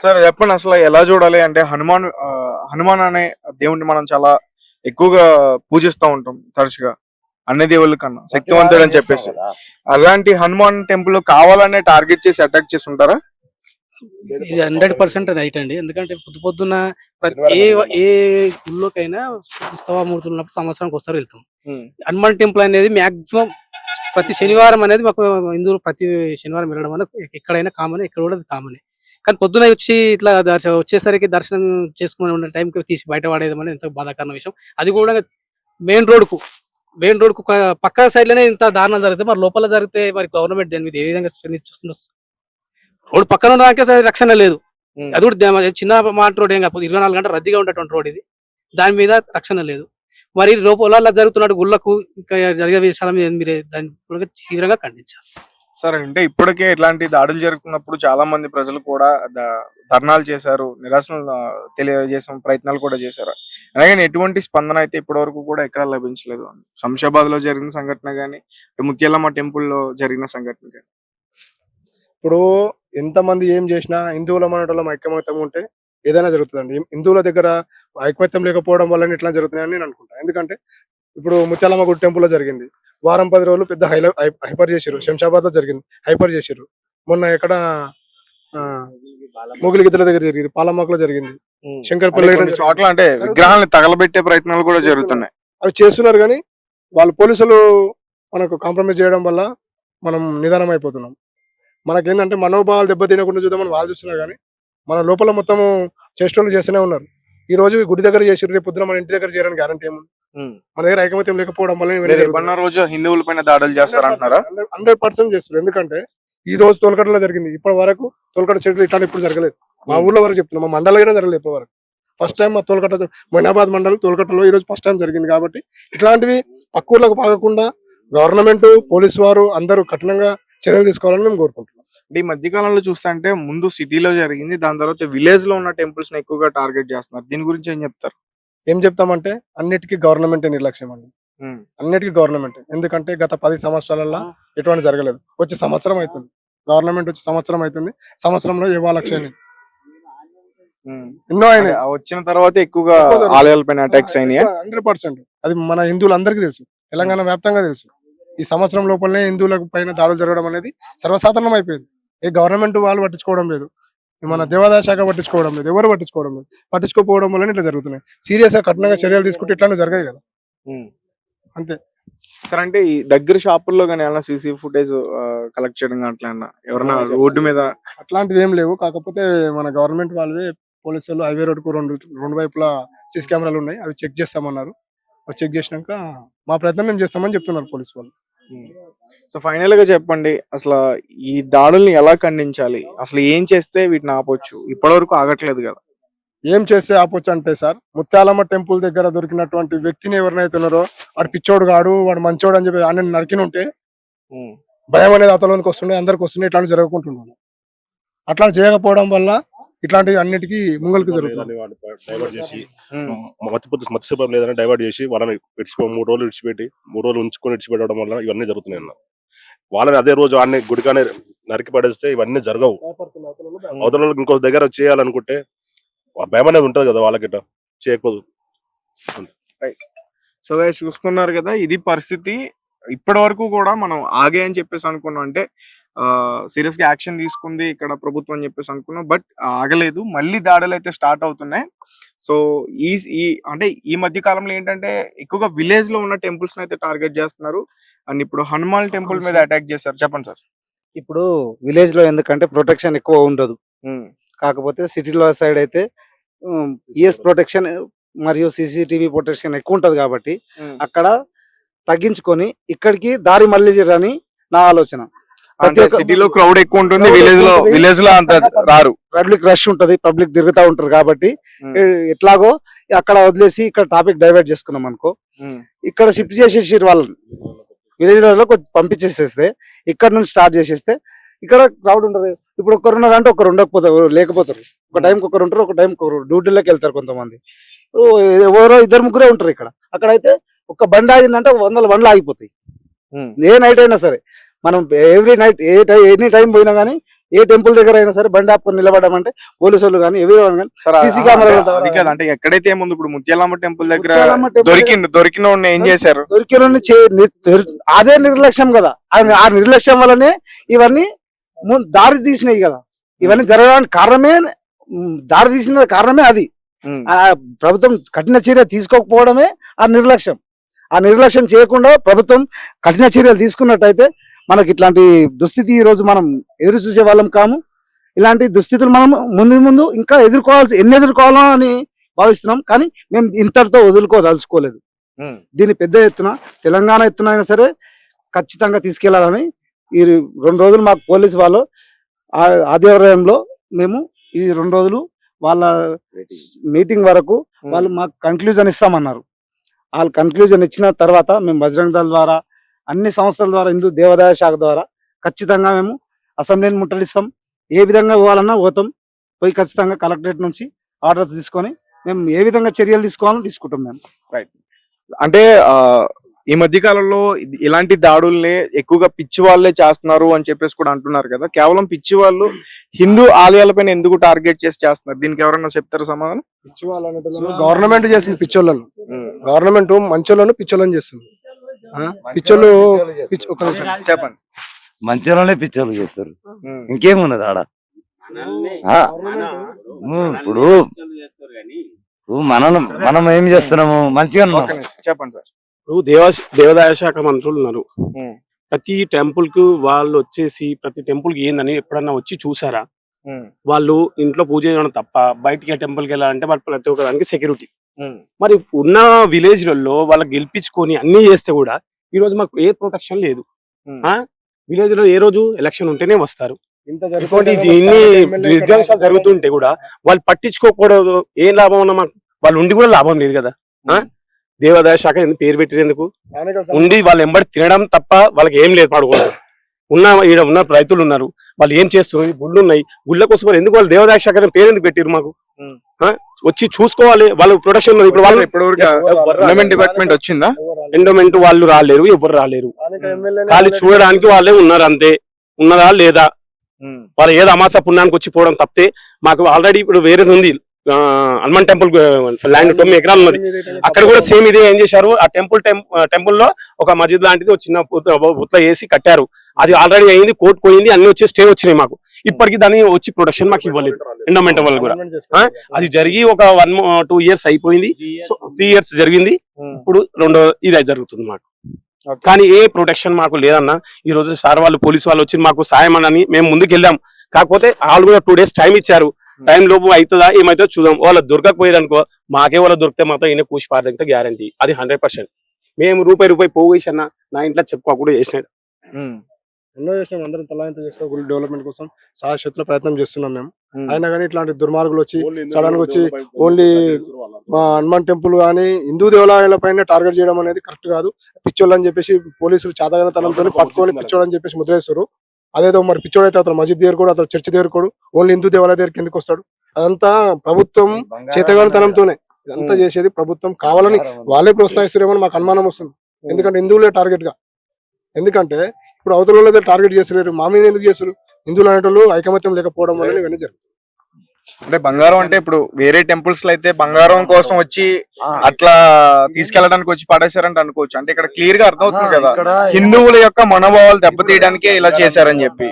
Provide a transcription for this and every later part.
Sir చెప్పండి అసలు ఎలా చూడాలి అంటే హనుమాన్ అనే దేవుడిని మనం చాలా ఎక్కువగా పూజిస్తూ ఉంటాం తరచుగా అన్ని దేవుళ్ళ కన్నా శక్తివంతుడు అని చెప్పేసి. అలాంటి హనుమాన్ టెంపుల్ కావాలనే టార్గెట్ చేసి అటాక్ చేసి ఉంటారా? ఇది 100% రైట్ అండి. ఎందుకంటే పొద్దున్న ఏ ఏ గుళ్ళోకైనా ఉత్సవమూర్తులు ఉన్నప్పుడు సంవత్సరానికి ఒకసారి వెళ్తాం. హనుమాన్ టెంపుల్ అనేది మాక్సిమం ప్రతి శనివారం అనేది మాకు హిందువులు ప్రతి శనివారం వెళ్ళడం అనేది ఎక్కడైనా కామన్, ఇక్కడ కూడా కామన్. కానీ పొద్దున వచ్చి ఇట్లా వచ్చేసరికి దర్శనం చేసుకుని ఉన్న టైంకి తీసి బయట పడేయడం అనేది ఎంత బాధాకరమైన విషయం. అది కూడా మెయిన్ రోడ్కు పక్క సైడ్ లోనే ఇంత దారుణం జరిగితే మరి లోపల జరిగితే మరి గవర్నమెంట్ దాని మీద ఏ విధంగా స్పందిస్తుంది? రోడ్ పక్కన ఉండడానికే రక్షణ లేదు. అది కూడా చిన్న మాట రోడ్ ఏం కాకపోతే 24 గంటలు రద్దీగా ఉండేటువంటి రోడ్ ఇది. దాని మీద రక్షణ లేదు. మరి లోపల జరుగుతున్నట్టు గుళ్ళకు ఇంకా జరిగే విషయాల మీద మీరు దాన్ని కూడా తీవ్రంగా ఖండించాలి. సార్ అంటే ఇప్పటికే ఇట్లాంటి దాడులు జరుగుతున్నప్పుడు చాలా మంది ప్రజలు కూడా ధర్నాలు చేశారు, నిరసనలు తెలియజేసే ప్రయత్నాలు కూడా చేశారు. అలాగే ఎటువంటి స్పందన అయితే ఇప్పటి వరకు కూడా ఎక్కడ లభించలేదు. శంషాబాద్ లో జరిగిన సంఘటన గానీ, ముత్యాలమ్మ టెంపుల్ లో జరిగిన సంఘటన కానీ. ఇప్పుడు ఎంతమంది ఏం చేసినా హిందువుల మనటోళ్ళం ఐక్యమత్యం ఉంటే ఏదైనా జరుగుతుందండి. హిందువుల దగ్గర ఐకమత్యం లేకపోవడం వల్ల ఇట్లా జరుగుతున్నాయని నేను అనుకుంటా. ఎందుకంటే ఇప్పుడు ముత్యాలమ్మ గుడి టెంపుల్ లో జరిగింది, వారం 10 రోజులు పెద్ద హైపర్ చేసారు. శంషాబాద్ లో జరిగింది, హైపర్ చేసారు. మొన్న ఎక్కడ మొగిలి గిద్దల దగ్గర జరిగింది, పాలమ్మకలో జరిగింది, శంకర్పల్లి చోట్ల అంటే విగ్రహాలను తగలబెట్టే ప్రయత్నాలు కూడా జరుగుతున్నాయి. అవి చేస్తున్నారు కానీ వాళ్ళు పోలీసులు మనకు కాంప్రమైజ్ చేయడం వల్ల మనం నిదానం అయిపోతున్నాం. మనకేంటంటే మనోభావాలు దెబ్బతినకుండా చూద్దామని వాళ్ళు చూస్తున్నారు కానీ మన లోపల మొత్తము చేష్టలు చేస్తూనే ఉన్నారు. ఈ రోజు గుడి దగ్గర చేసారు, రేపు పొద్దున మన ఇంటి దగ్గర చేయాలని గ్యారంటీ ఏముంది? మన దగ్గర ఐకమత్యం లేకపోవడం వల్ల రోజు హిందువుల పైన దాడులు చేస్తారంటున్నారా? 100% చేస్తారు. ఎందుకంటే ఈ రోజు తోలకట్టలో జరిగింది, ఇప్పటి వరకు తోలకట్ట చెట్లు ఇట్లా ఇప్పుడు జరగలేదు. మా ఊర్లో వరకు చెప్తున్నాం, మా మండలంలో జరగలేదు ఇప్పటి వరకు. ఫస్ట్ టైం మా తోలకట్ట మొయినాబాద్ మండలం తోలకట్టలో ఈ రోజు ఫస్ట్ టైం జరిగింది. కాబట్టి ఇట్లాంటివి పక్కూర్లకు పాగకుండా గవర్నమెంట్, పోలీసు వారు అందరూ కఠినంగా చర్యలు తీసుకోవాలని మేము కోరుకుంటున్నాం. ఈ మధ్య కాలంలో చూస్తుంటే ముందు సిటీలో జరిగింది, దాని తర్వాత విలేజ్ లో ఉన్న టెంపుల్స్ ని ఎక్కువగా టార్గెట్ చేస్తున్నారు. దీని గురించి ఏం చెప్తారు? ఏం చెప్తామంటే అన్నిటికీ గవర్నమెంట్ నిర్లక్ష్యం అండి, అన్నిటికీ గవర్నమెంట్. ఎందుకంటే గత 10 సంవత్సరాలలో ఎటువంటి జరగలేదు. వచ్చి సంవత్సరం అవుతుంది, గవర్నమెంట్ వచ్చి సంవత్సరం అవుతుంది. సంవత్సరంలో ఏవో లక్ష్యాన్ని ఎన్నో అయినాయి. వచ్చిన తర్వాత ఎక్కువగా ఆలయాలపైన అటాక్స్ అయినాయి. 100% అది మన హిందువులందరికీ తెలుసు, తెలంగాణ వ్యాప్తంగా తెలుసు. ఈ సంవత్సరం లోపలనే హిందువుల పైన దాడులు జరగడం అనేది సర్వసాధారణం అయిపోయింది. ఏ గవర్నమెంట్ వాళ్ళు పట్టించుకోవడం లేదు, మన దేవాదాయ శాఖ పట్టించుకోవడం లేదు, ఎవరు పట్టించుకోవడం లేదు. పట్టించుకోకపోవడం వల్ల ఇట్లా జరుగుతున్నాయి. సీరియస్ గా కఠినంగా చర్యలు తీసుకుంటే ఇట్లాంటివి జరగాయి కదా, అంతే. సరే అంటే ఈ దగ్గర షాపుల్లో కానీ ఏమన్నా సీసీ ఫుటేజ్ కలెక్ట్ చేయడం అట్లా ఎవరైనా రోడ్డు మీద అట్లాంటివి ఏం లేవు. కాకపోతే మన గవర్నమెంట్ వాళ్ళే పోలీసులు హైవే రోడ్ కు రెండు వైపులా సీసీ కెమెరాలు ఉన్నాయి, అవి చెక్ చేస్తామన్నారు. చెక్ చేసినాక మా ప్రయత్నం మేము చేస్తామని చెప్తున్నారు పోలీసు వాళ్ళు. సో ఫైనల్ గా చెప్పండి, అసలు ఈ దాడుల్ని ఎలా ఖండించాలి, అసలు ఏం చేస్తే వీటిని ఆపొచ్చు? ఇప్పటి వరకు ఆగట్లేదు కదా. ఏం చేస్తే ఆపొచ్చు అంటే సార్, ముత్యాలమ్మ టెంపుల్ దగ్గర దొరికినటువంటి వ్యక్తిని ఎవరినైతే ఉన్నారో వాడు పిచ్చోడు కాడు, వాడు మంచోడు అని చెప్పి ఆయన నరికిన ఉంటే భయం అనేది అతలోనికి వస్తుండే, అందరికి వస్తుండే, ఇట్లాంటి జరగకుంటున్నాను. అట్లా చేయకపోవడం వల్ల ఇట్లాంటివి అన్నిటికీ ముంగల్కి జరుగుతుంది. డైవర్ట్ చేసి మత్స్యపం లేదని డైవర్ట్ చేసి వాళ్ళని 3 రోజులు విడిచిపెట్టి 3 రోజులు ఉంచుకొని విడిచిపెట్టడం వల్ల ఇవన్నీ జరుగుతున్నాయి అన్న. వాళ్ళని అదే రోజు అన్ని గుడికానే నరికి పడేస్తే ఇవన్నీ జరగవు. అవతల ఇంకో దగ్గర చేయాలనుకుంటే భయం అనేది ఉంటది కదా, వాళ్ళకి చేయకపోదు. సో గైస్ చూసుకున్నారు కదా, ఇది పరిస్థితి. ఇప్పటి వరకు కూడా మనం ఆగే అని చెప్పేసి అనుకున్నాం, అంటే సీరియస్ గా యాక్షన్ తీసుకుంది ఇక్కడ ప్రభుత్వం అని చెప్పేసి అనుకున్నాం. బట్ ఆగలేదు, మళ్ళీ దాడులు అయితే స్టార్ట్ అవుతున్నాయి. సో అంటే ఈ మధ్య కాలంలో ఏంటంటే ఎక్కువగా విలేజ్ లో ఉన్న టెంపుల్స్ అయితే టార్గెట్ చేస్తున్నారు. అండ్ ఇప్పుడు హనుమాన్ టెంపుల్ మీద అటాక్ చేశారు. చెప్పండి సార్. ఇప్పుడు విలేజ్ లో ఎందుకంటే ప్రొటెక్షన్ ఎక్కువ ఉండదు, కాకపోతే సిటీలో సైడ్ అయితే ఈఎస్ ప్రొటెక్షన్ మరియు సిసిటీవీ ప్రొటెక్షన్ ఎక్కువ ఉంటది. కాబట్టి అక్కడ తగ్గించుకొని ఇక్కడికి దారి మళ్ళీ అని నా ఆలోచన. సిటీలో క్రౌడ్ ఎక్కువ ఉంటుంది, విలేజ్ లో అంత రారు. పబ్లిక్ రష్ ఉంటది, పబ్లిక్ తిరుగుతా ఉంటారు. కాబట్టి ఎట్లాగో అక్కడ వదిలేసి ఇక్కడ టాపిక్ డైవర్ట్ చేసుకున్నాం అనుకో, ఇక్కడ షిఫ్ట్ చేసేసి వాళ్ళని విలేజ్ లో కొంచెం పంపించేసేస్తే, ఇక్కడ నుంచి స్టార్ట్ చేసేస్తే ఇక్కడ క్రౌడ్ ఉండదు. ఇప్పుడు ఒకరు ఉన్నారంటే ఒకరు ఉండకపోతారు, లేకపోతారు. ఒక టైంకి ఒకరు ఉంటారు, ఒక టైంకి ఒకరు డ్యూటీలోకి వెళ్తారు. కొంతమంది ఎవరో 2-3 ఉంటారు ఇక్కడ. అక్కడైతే ఒక బండి ఆగిందంటే 100 బండ్లు ఆగిపోతాయి. ఏ నైట్ అయినా సరే, మనం ఎవ్రీ నైట్ ఎనీ టైం పోయినా కానీ ఏ టెంపుల్ దగ్గర అయినా సరే బండి ఆపుకొని నిలబడమంటే పోలీసు వాళ్ళు కానీ ఎవరు కానీ సరే, CC కెమెరాల ద్వారా- అది కాదు అంటే ఎక్కడైతే ఏముంది ఇప్పుడు ముత్యాలమ్మ టెంపుల్ దగ్గర ముత్యాలమ్మ టెంపుల్ దొరికిన వాడిని ఏం చేశారు? దొరికిన అదే నిర్లక్ష్యం కదా. ఆ నిర్లక్ష్యం వల్లనే ఇవన్నీ దారి తీసినాయి కదా. ఇవన్నీ జరగడానికి కారణమే దారి తీసిన కారణమే అది. ఉమ్, ఆ ప్రభుత్వం కఠిన చర్య తీసుకోకపోవడమే ఆ నిర్లక్ష్యం చేయకుండా ప్రభుత్వం కఠిన చర్యలు తీసుకున్నట్టయితే మనకి ఇట్లాంటి దుస్థితి ఈ రోజు మనం ఎదురు చూసే వాళ్ళం కాము. ఇలాంటి దుస్థితులు మనం ముందు ఇంకా ఎన్ని ఎదుర్కోవాలో అని భావిస్తున్నాం. కానీ మేము ఇంతటితో వదులుకోదలుచుకోలేదు. ఉమ్, దీన్ని పెద్ద ఎత్తున తెలంగాణ ఎత్తున అయినా సరే ఖచ్చితంగా తీసుకెళ్లాలని ఈ 2 రోజులు మాకు పోలీసు వాళ్ళు ఆధ్వర్యంలో మేము ఈ 2 రోజులు వాళ్ళ మీటింగ్ వరకు వాళ్ళు మాకు కన్క్లూజన్ ఇస్తామన్నారు. వాళ్ళు కన్క్లూజన్ ఇచ్చిన తర్వాత మేము బజరంగ దళ ద్వారా అన్ని సంస్థల ద్వారా హిందూ దేవాదాయ శాఖ ద్వారా ఖచ్చితంగా మేము అసెంబ్లీని ముట్టడిస్తాం. ఏ విధంగా పోవాలన్నా పోతాం. పోయి ఖచ్చితంగా కలెక్టరేట్ నుంచి ఆర్డర్స్ తీసుకొని మేము ఏ విధంగా చర్యలు తీసుకోవాలో తీసుకుంటాం మేము. అంటే ఈ మధ్య కాలంలో ఇలాంటి దాడుల్ని ఎక్కువగా పిచ్చి వాళ్ళే చేస్తున్నారు అని చెప్పేసి కూడా అంటున్నారు కదా. కేవలం పిచ్చి వాళ్ళు హిందూ ఆలయాలపైన ఎందుకు టార్గెట్ చేసి చేస్తున్నారు? దీనికి ఎవరన్నా చెప్తారు సమాధానం? గవర్నమెంట్ చేసింది పిచ్చోళ్ళను, గవర్నమెంట్ మంచోళ్ళను పిచ్చోళ్ళని చేస్తుంది. పిచ్చోళ్ళు ఒక నిమిషం. చెప్పండి. మంచిగానే పిక్చర్లు చేస్తారు, ఇంకేమున్నది ఆడ. ఇప్పుడు మనం ఏం చేస్తున్నాము మంచిగా ఒక్క నిమిషం. చెప్పండి సార్. ఇప్పుడు దేవాదాయ శాఖ మంత్రులు ఉన్నారు. ప్రతి టెంపుల్ కు వాళ్ళు వచ్చేసి ప్రతి టెంపుల్ కి ఏందని ఎప్పుడన్నా వచ్చి చూసారా? వాళ్ళు ఇంట్లో పూజ చేయడం తప్ప బయటికి టెంపుల్ కి వెళ్ళాలంటే వాళ్ళు ప్రతి ఒక్క దానికి సెక్యూరిటీ. మరి ఉన్న విలేజ్ లలో వాళ్ళకి గెలిపించుకొని అన్ని చేస్తే కూడా ఈ రోజు మాకు ఏ ప్రొటెక్షన్ లేదు. విలేజ్ లో ఏ రోజు ఎలక్షన్ ఉంటేనే వస్తారు. ఇటువంటి ఇన్ని విధ్వంసాలు జరుగుతుంటే కూడా వాళ్ళు పట్టించుకోకూడదు. ఏం లాభం ఉన్నా మాకు వాళ్ళు ఉండి కూడా లాభం లేదు కదా. దేవాదాయ శాఖ ఎందుకు పేరు పెట్టినందుకు ఉండి వాళ్ళు ఎంబడి తినడం తప్ప వాళ్ళకి ఏం లేదు. పడుకోవడం ఉన్న రైతులు ఉన్నారు, వాళ్ళు ఏం చేస్తున్నారు? గుళ్ళు ఉన్నాయి, గుళ్ళ కోసం ఎందుకు వాళ్ళు దేవాదాయ శాఖ పేరు ఎందుకు పెట్టారు? మాకు వచ్చి చూసుకోవాలి. వాళ్ళు ప్రొటెక్షన్ ఇప్పుడు వాళ్ళు ఎన్విరాన్మెంట్ డిపార్ట్మెంట్ వచ్చిందా? ఎండోమెంట్ వాళ్ళు రాలేరు, ఎవరు రాలేరు. ఖాళీ చూడడానికి వాళ్ళే ఉన్నారు అంతే. ఉన్నదా లేదా వాళ్ళు ఏదో అమాస పుణ్యానికి వచ్చి పోవడం తప్పితే మాకు ఆల్రెడీ ఇప్పుడు వేరేది ఉంది. హనుమాన్ టెంపుల్ ల్యాండ్ 9 ఎకరాలు ఉన్నది. అక్కడ కూడా సేమ్ ఇదే ఏం చేశారు, ఆ టెంపుల్ లో ఒక మస్జిద్ లాంటిది ఒక చిన్న బుత్త వేసి కట్టారు. అది ఆల్రెడీ అయింది, కోర్టు పోయింది, అన్ని వచ్చి స్టే వచ్చినాయి. మాకు ఇప్పటికి దాన్ని వచ్చి ప్రొటెక్షన్ మాకు ఇవ్వలేదు ఎండోమెంట్ వాళ్ళు కూడా. అది జరిగి ఒక 1-2 years అయిపోయింది. 3 years జరిగింది. ఇప్పుడు రెండో ఇది జరుగుతుంది మాకు. కానీ ఏ ప్రొటెక్షన్ మాకు లేదన్న. ఈ రోజు సార్ వాళ్ళు పోలీసు వాళ్ళు వచ్చి మాకు సాయం అని మేము ముందుకు వెళ్ళాం. కాకపోతే వాళ్ళు కూడా 2 days టైం ఇచ్చారు. టైం లోపు అవుతుందా ఏమైతే చూద్దాం. వాళ్ళు దొరకకపోయారు అనుకో మాకే వాళ్ళు దొరికితే మాత్రం ఈయన కూసి పారదగితే గ్యారంటీ. అది 100%. మేము రూపాయి పోగేసి అన్న నా ఇంట్లో చెప్పుకోకుండా చేసినాడు. ఎన్నో చేసినాం, అందరం తలాంత చేసినాం. గుడి డెవలప్మెంట్ కోసం సాయశక్తుల ప్రయత్నం చేస్తున్నాం మేము. అయినా కానీ ఇట్లాంటి దుర్మార్గులు వచ్చి సడన్ గా వచ్చి ఓన్లీ మా హనుమాన్ టెంపుల్ కానీ హిందూ దేవాలయాల పైన టార్గెట్ చేయడం అనేది కరెక్ట్ కాదు. పిచ్చోళ్ళు అని చెప్పేసి పోలీసులు చాతగానతనంతో పట్టుకొని పిచ్చోళ్ళు అని చెప్పేసి ముద్రేస్తారు. అదేదో మరి పిచ్చోడు అయితే అతను మస్జిద్ దగ్గర కూడా, అతను చర్చి దగ్గర కూడా, ఓన్లీ హిందూ దేవాలయ దగ్గరికి ఎందుకు వస్తాడు? అదంతా ప్రభుత్వం చేతగానతనంతోనే ఇదంతా చేసేది. ప్రభుత్వం కావాలని వాళ్ళే ప్రోత్సహిస్తారేమో మాకు అనుమానం వస్తుంది. ఎందుకంటే హిందువులే టార్గెట్ గా. ఎందుకంటే ఇప్పుడు అవతల వాళ్ళైతే టార్గెట్ చేస్తలేరు, మా మీద ఎందుకు చేస్తారు? హిందువులు అనేటోళ్ళు ఐకమత్యం లేకపోవడం వల్ల ఇవన్నీ జరుగుతుంది. అంటే బంగారం అంటే ఇప్పుడు వేరే టెంపుల్స్ లో అయితే బంగారం కోసం వచ్చి అట్లా తీసుకెళ్ళడానికి వచ్చి పడేశారంటే అనుకోవచ్చు. అంటే ఇక్కడ క్లియర్ గా అర్థమవుతుంది కదా హిందువుల యొక్క మనోభావాలు దెబ్బతీయడానికే ఇలా చేశారని చెప్పి.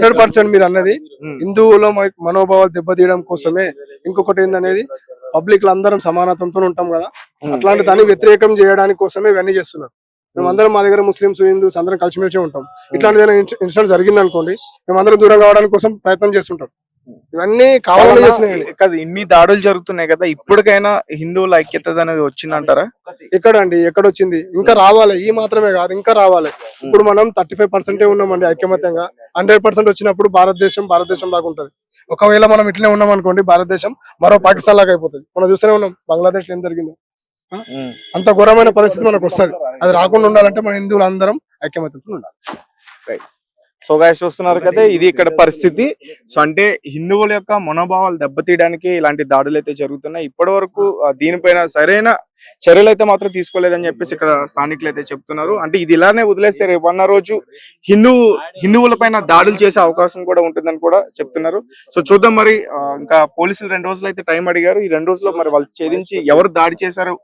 100% మీరు అన్నది హిందువుల మనోభావాలు దెబ్బతీయడం కోసమే. ఇంకొకటి ఏందనేది పబ్లిక్ అందరం సమానత్వంతో ఉంటాం కదా, అట్లాంటి దాన్ని వ్యతిరేకం చేయడానికి కోసమే ఇవన్నీ చేస్తున్నారు. మేమందరం మా దగ్గర ముస్లింస్ హిందూస్ అందరం కలిసిమెలిసి ఉంటాం. ఇట్లాంటి ఇన్సిడెంట్ జరిగింది అనుకోండి, మేమందరం దూరం కావడానికి కోసం ప్రయత్నం చేస్తుంటాం. ఇవన్నీ కావాలని చేస్తున్నాయి కదా. ఇన్ని దాడులు జరుగుతున్నాయి కదా, ఇప్పటికైనా హిందువుల ఐక్యత అనేది వచ్చిందంటారా? ఎక్కడండి, ఎక్కడొచ్చింది? ఇంకా రావాలి. ఈ మాత్రమే కాదు, ఇంకా రావాలి. ఇప్పుడు మనం 35% ఉన్నామండి ఐక్యమత్యంగా. 100% వచ్చినప్పుడు భారతదేశం లాగా ఉంటది. ఒకవేళ మనం ఇట్లనే ఉన్నాం అనుకోండి, భారతదేశం మరో పాకిస్తాన్ లాగా అయిపోతుంది. మనం చూస్తూనే ఉన్నాం బంగ్లాదేశ్ లో ఏం జరిగిందో. అంత ఘోరమైన పరిస్థితి మనకు వస్తుంది. అది రాకుండా ఉండాలంటే మన హిందువులు అందరం ఐక్యమత్యంతో ఉండాలి. సో గాయస్ చూస్తున్నారు కదా, ఇది ఇక్కడ పరిస్థితి. సో అంటే హిందువుల యొక్క మనోభావాలు దెబ్బతీయడానికి ఇలాంటి దాడులు అయితే జరుగుతున్నాయి. ఇప్పటి వరకు దీనిపైన సరైన చర్యలు అయితే మాత్రం తీసుకోలేదని చెప్పేసి ఇక్కడ స్థానికులు అయితే చెప్తున్నారు. అంటే ఇది ఇలానే వదిలేస్తే రేపు అన్న రోజు హిందువుల పైన దాడులు చేసే అవకాశం కూడా ఉంటుందని కూడా చెప్తున్నారు. సో చూద్దాం మరి. ఇంకా పోలీసులు 2 రోజులు అయితే టైం అడిగారు. ఈ 2 రోజుల్లో మరి వాళ్ళు ఛేదించి ఎవరు దాడి చేశారు